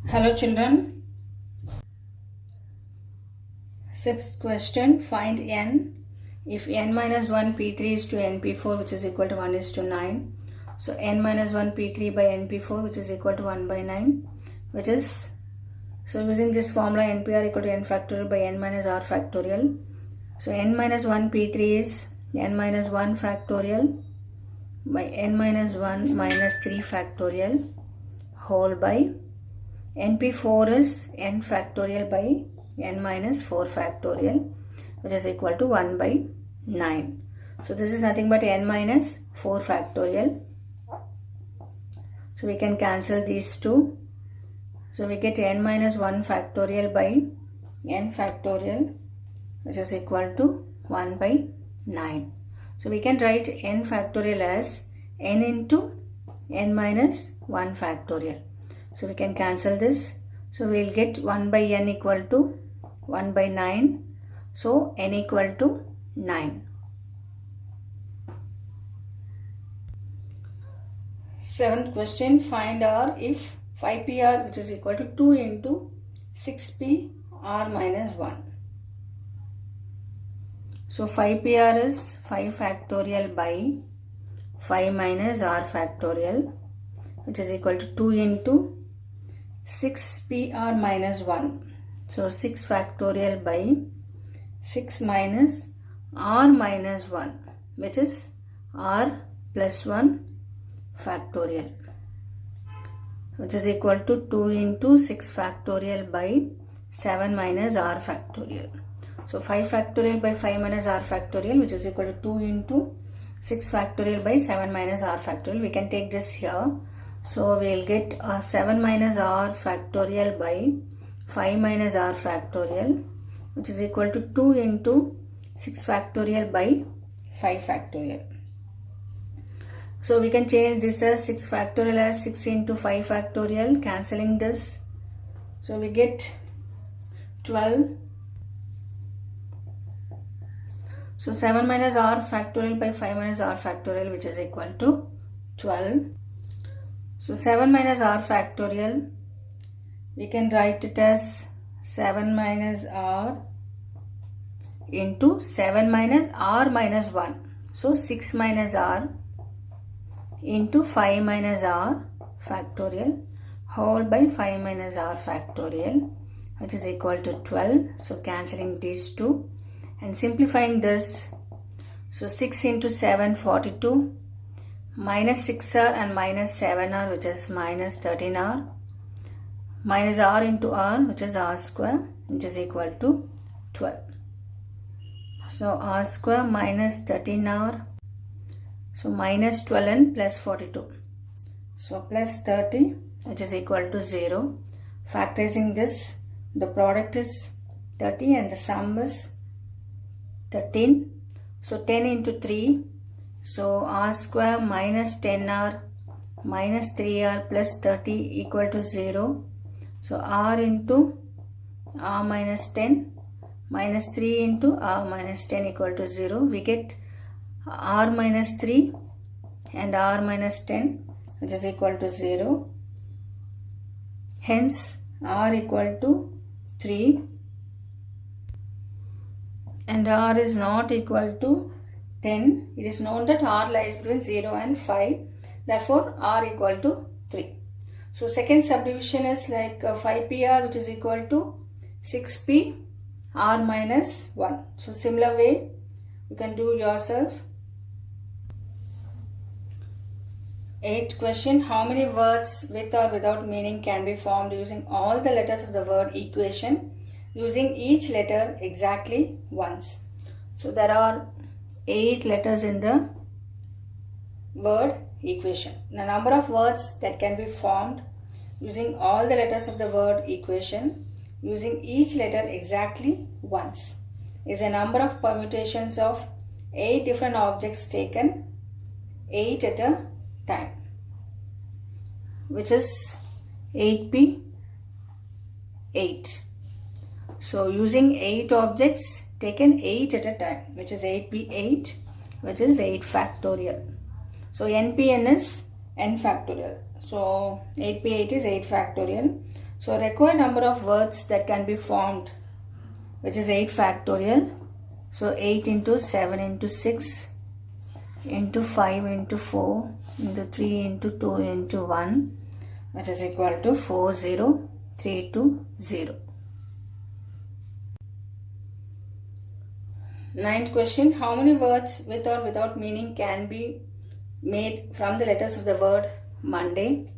Hello children. Sixth question. Find n if n minus 1 p3 is to np4 which is equal to 1 is to 9. So n minus 1 p3 by np4 which is equal to 1 by 9, which is, so using this formula npr equal to n factorial by n minus r factorial. So n minus 1 p3 is n minus 1 factorial by n minus 1 minus 3 factorial whole by np4 is n factorial by n minus 4 factorial, which is equal to 1 by 9. So this is nothing but n minus 4 factorial. So we can cancel these two. So we get n minus 1 factorial by n factorial, which is equal to 1 by 9. So we can write n factorial as n into n minus 1 factorial. So we can cancel this. So we will get 1 by n equal to 1 by 9. So n equal to 9. Seventh question. Find r if 5pr which is equal to 2 into 6pr minus 1. So 5pr is 5 factorial by 5 minus r factorial, which is equal to 2 into 6pr minus 1. So 6 factorial by 6 minus r minus 1, which is r plus 1 factorial, which is equal to 2 into 6 factorial by 7 minus r factorial. So 5 factorial by 5 minus r factorial, which is equal to 2 into 6 factorial by 7 minus r factorial. We can take this here. So we will get 7 minus r factorial by 5 minus r factorial, which is equal to 2 into 6 factorial by 5 factorial. So we can change this as 6 factorial as 6 into 5 factorial, cancelling this. So we get 12. So 7 minus r factorial by 5 minus r factorial, which is equal to 12. So 7 minus r factorial, we can write it as 7 minus r into 7 minus r minus 1. So 6 minus r into 5 minus r factorial whole by 5 minus r factorial, which is equal to 12. So cancelling these two and simplifying this. So 6 into 7, 42. Minus 6r and minus 7r, which is minus 13r, minus r into r, which is r square, which is equal to 12. So r square minus 13r, so minus 12 and plus 42. So plus 30, which is equal to 0. Factorizing this, the product is 30 and the sum is 13. So 10 into 3. So r square minus 10r minus 3r plus 30 equal to 0. So r into r minus 10 minus 3 into r minus 10 equal to 0. We get r minus 3 and r minus 10, which is equal to 0. Hence r equal to 3 and r is not equal to 10. It is known that r lies between 0 and 5. Therefore, r equal to 3. So, second subdivision is like 5pr, which is equal to 6p r minus 1. So, similar way you can do yourself. 8th question. How many words with or without meaning can be formed using all the letters of the word equation, using each letter exactly once? So, there are 8 letters in the word equation. The number of words that can be formed using all the letters of the word equation, using each letter exactly once, is a number of permutations of 8 different objects taken 8 at a time, which is 8p 8. So using 8 objects taken 8 at a time, which is 8p 8, which is 8 factorial. So npn is n factorial. So 8p8 is 8 factorial. So required number of words that can be formed, which is 8 factorial. So 8 into 7 into 6 into 5 into 4 into 3 into 2 into 1, which is equal to 40320. Ninth question, how many words with or without meaning can be made from the letters of the word Monday,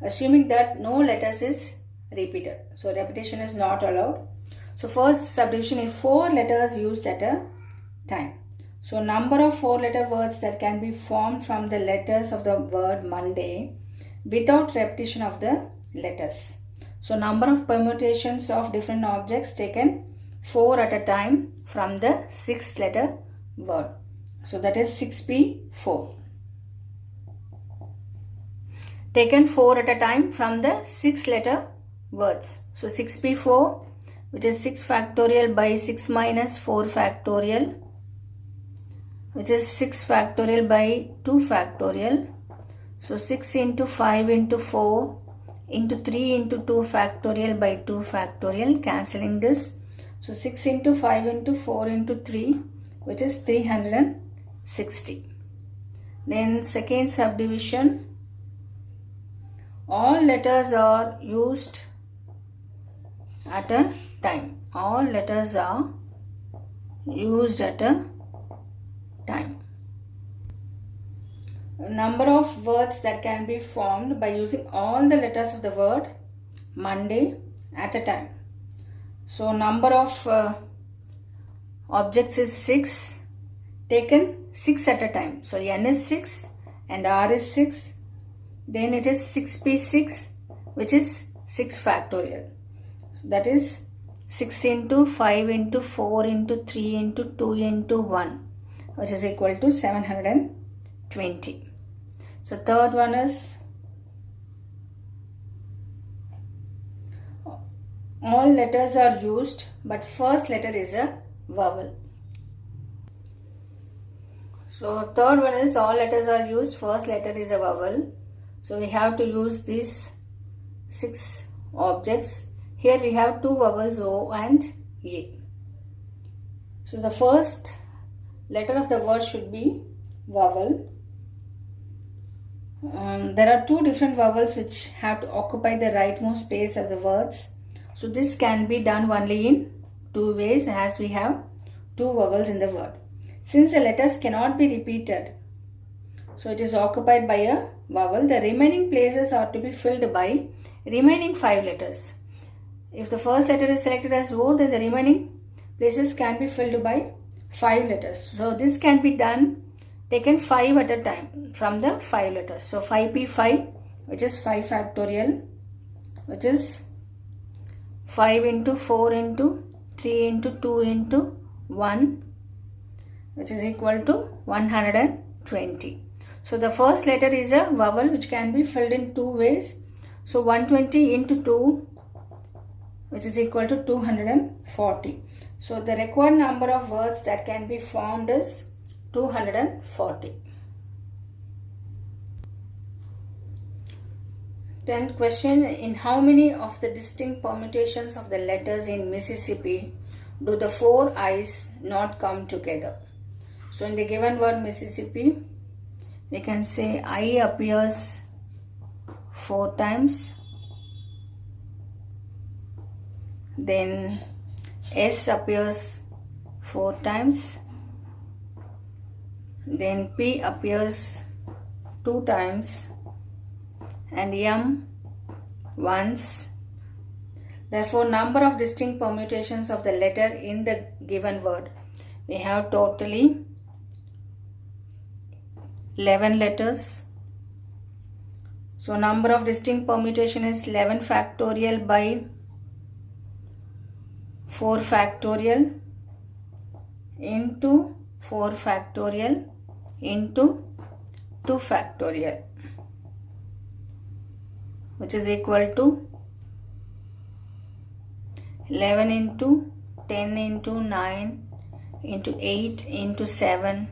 assuming that no letters is repeated? So repetition is not allowed. So first subdivision is 4 letters used at a time. So number of 4-letter words that can be formed from the letters of the word Monday without repetition of the letters. So number of permutations of different objects taken 4 at a time from the 6-letter word. So that is 6p4. Taken 4 at a time from the 6-letter words. So 6p4, which is 6 factorial by 6 minus 4 factorial, which is 6 factorial by 2 factorial. So 6 into 5 into 4 into 3 into 2 factorial by 2 factorial, cancelling this. So 6 into 5 into 4 into 3, which is 360. Then second subdivision, all letters are used at a time. All letters are used at a time. Number of words that can be formed by using all the letters of the word Monday at a time. So number of objects is 6, taken 6 at a time. So N is 6 and R is 6. Then it is 6p6, which is 6 factorial. So that is 6 into 5 into 4 into 3 into 2 into 1, which is equal to 720. So third one is all letters are used, but first letter is a vowel. So third one is all letters are used, first letter is a vowel. So we have to use these 6 objects. Here we have 2 vowels, O and A. So the first letter of the word should be vowel. There are 2 different vowels which have to occupy the rightmost space of the words. So this can be done only in 2 ways, as we have 2 vowels in the word. Since the letters cannot be repeated, so it is occupied by a vowel, the remaining places are to be filled by remaining 5 letters. If the first letter is selected as O, then the remaining places can be filled by 5 letters. So this can be done, taken 5 at a time from the 5 letters. So 5p5, which is 5 factorial, which is 5 into 4 into 3 into 2 into 1, which is equal to 120. So the first letter is a vowel which can be filled in 2 ways. So 120 into 2, which is equal to 240. So the required number of words that can be formed is 240. 10th question, in how many of the distinct permutations of the letters in Mississippi do the 4 I's not come together? So in the given word Mississippi, we can say I appears 4 times, then S appears 4 times, then P appears 2 times, and M once. Therefore, number of distinct permutations of the letter in the given word, we have totally 11 letters. So number of distinct permutation is 11 factorial by 4 factorial into 4 factorial into 2 factorial, which is equal to 11 into 10 into 9 into 8 into 7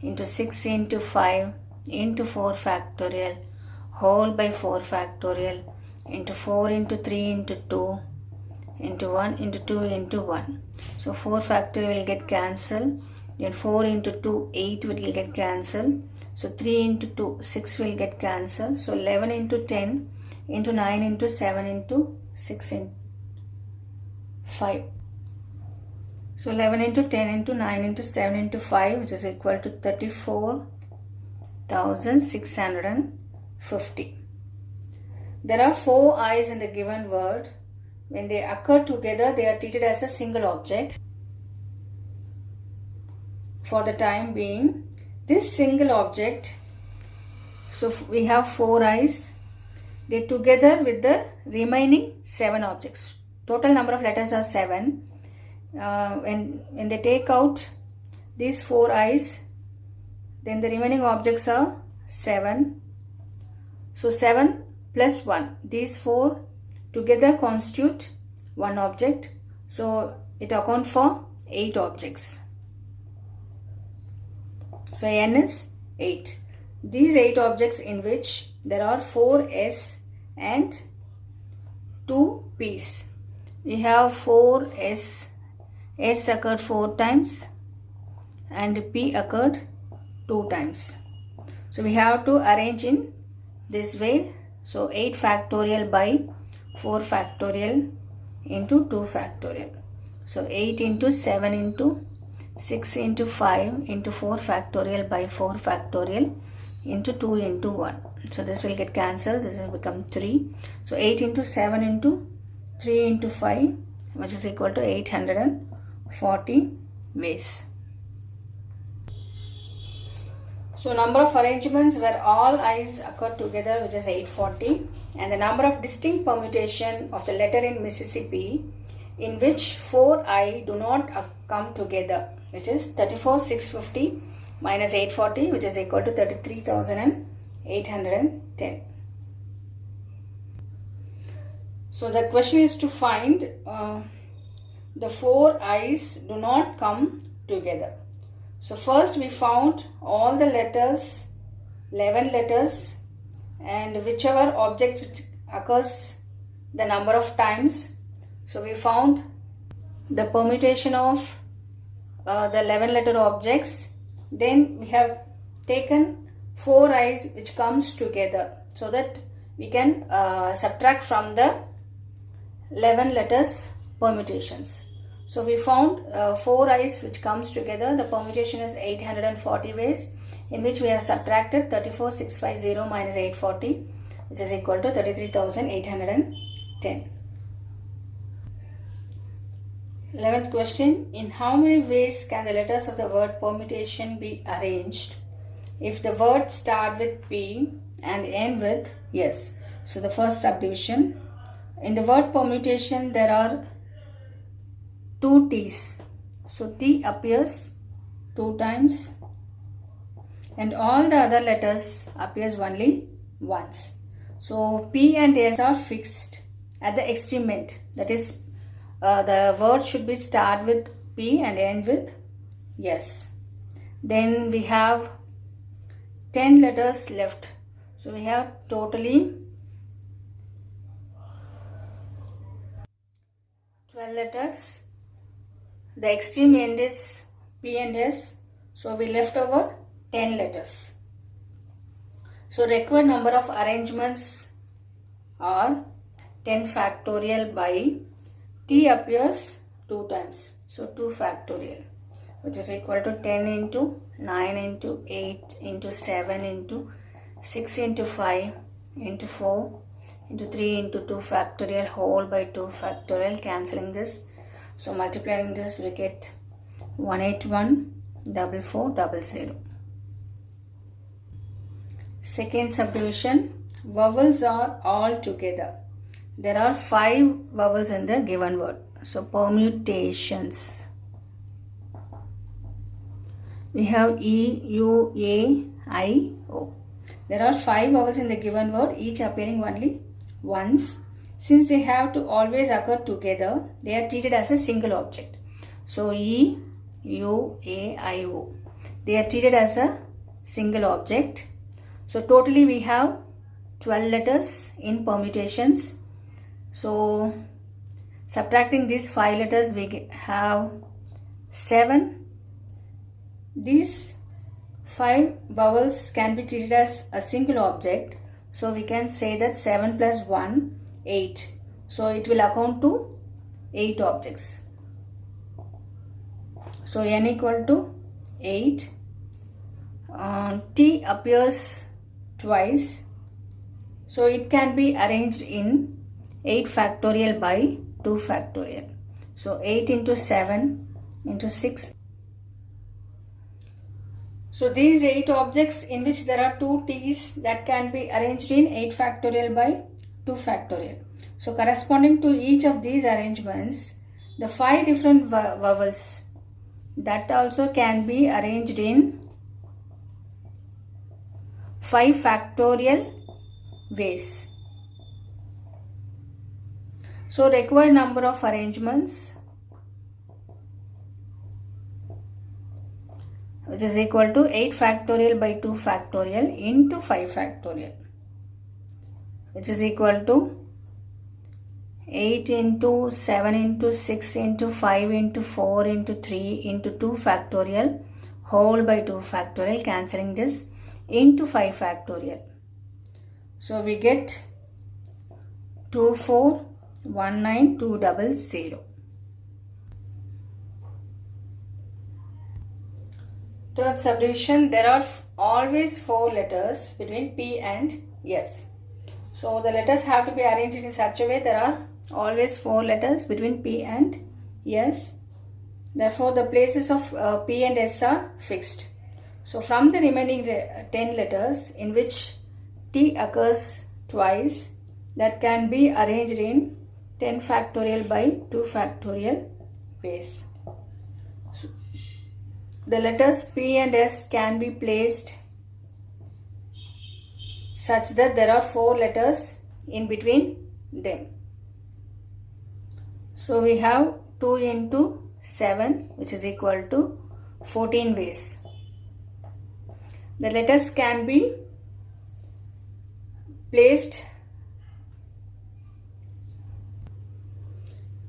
into 6 into 5 into 4 factorial whole by 4 factorial into 4 into 3 into 2 into 1 into 2 into 1. So 4 factorial will get cancelled. Then 4 into 2, 8 will get cancelled. So 3 into 2, 6 will get cancelled. So 11 into 10 into 9 into 7 into 6 into 5. So 11 into 10 into 9 into 7 into 5, which is equal to 34,650. There are 4 i's in the given word. When they occur together, they are treated as a single object. For the time being, this single object, so we have 4 i's, they together with the remaining 7 objects. Total number of letters are 7. When they take out these 4 i's, then the remaining objects are 7. So 7 plus 1, these 4 together constitute one object. So it accounts for 8 objects. So n is 8. These 8 objects in which there are 4 s and 2 p's. We have 4 s. S occurred 4 times and P occurred 2 times. So we have to arrange in this way. So 8 factorial by 4 factorial into 2 factorial. So 8 into 7 into 6 into 5 into 4 factorial by 4 factorial into 2 into 1. So this will get cancelled. This will become 3. So 8 into 7 into 3 into 5, which is equal to 840 ways. So number of arrangements where all i's occur together, which is 840, and the number of distinct permutation of the letter in Mississippi in which 4 I do not come together, which is 34,650 minus 840, which is equal to 33,810. So the question is to find the 4 i's do not come together. So first we found all the letters, 11 letters, and whichever object which occurs the number of times. So we found the permutation of the 11 letter objects. Then we have taken 4 i's which comes together, so that we can subtract from the 11 letters permutations. So we found 4 i's which comes together. The permutation is 840 ways, in which we have subtracted 34,650 minus 840, which is equal to 33,810. 11th question. In how many ways can the letters of the word permutation be arranged if the words start with P and end with S? So the first subdivision. In the word permutation, there are 2 T's. So T appears 2 times and all the other letters appears only once. So P and S are fixed at the extreme end. That is, the word should be start with P and end with S. Then we have 10 letters left. So we have totally 12 letters. The extreme end is P and S. So we left over 10 letters. So required number of arrangements are 10 factorial by T appears 2 times. So 2 factorial, which is equal to 10 into 9 into 8 into 7 into 6 into 5 into 4 into 3 into 2 factorial whole by 2 factorial, cancelling this. So multiplying this, we get 181,440. Second subdivision. Vowels are all together. There are 5 vowels in the given word. So permutations. We have E, U, A, I, O. There are 5 vowels in the given word, each appearing only once. Since they have to always occur together, they are treated as a single object. So E, U, A, I, O. They are treated as a single object. So totally we have 12 letters in permutations. So subtracting these 5 letters, we have 7. These 5 vowels can be treated as a single object. So we can say that 7 plus 1, 8. So it will account to 8 objects. So n equal to 8. T appears twice. So it can be arranged in 8 factorial by 2 factorial. So 8 into 7 into 6. So these 8 objects in which there are 2 t's that can be arranged in 8 factorial by 2 factorial. So corresponding to each of these arrangements, the 5 different vowels that also can be arranged in 5 factorial ways. So required number of arrangements, which is equal to 8 factorial by 2 factorial into 5 factorial, which is equal to 8 into 7 into 6 into 5 into 4 into 3 into 2 factorial whole by 2 factorial, cancelling this, into 5 factorial. So we get 2419200. Third subdivision, there are always 4 letters between P and S. So the letters have to be arranged in such a way there are always 4 letters between P and S. Therefore the places of P and S are fixed. So from the remaining 10 letters in which T occurs twice, that can be arranged in 10 factorial by 2 factorial ways. So the letters P and S can be placed such that there are 4 letters in between them. So we have 2 into 7, which is equal to 14 ways. The letters can be placed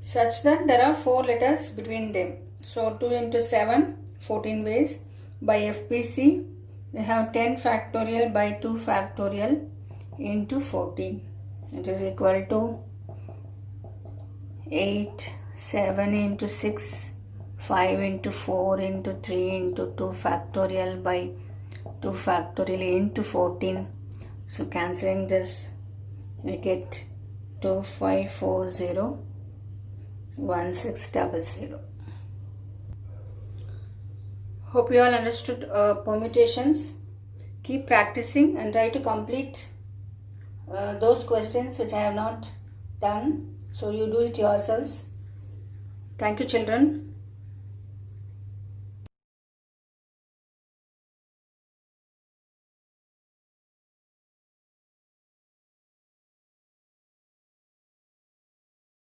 such that there are 4 letters between them. So 2 into 7, 14 ways. By FPC, we have 10 factorial by 2 factorial into 14. It is equal to 8, 7 into 6, 5 into 4 into 3 into 2 factorial by 2 factorial into 14. So cancelling this, we get 25401600. Hope you all understood permutations. Keep practicing and try to complete those questions which I have not done. So you do it yourselves. Thank you, children.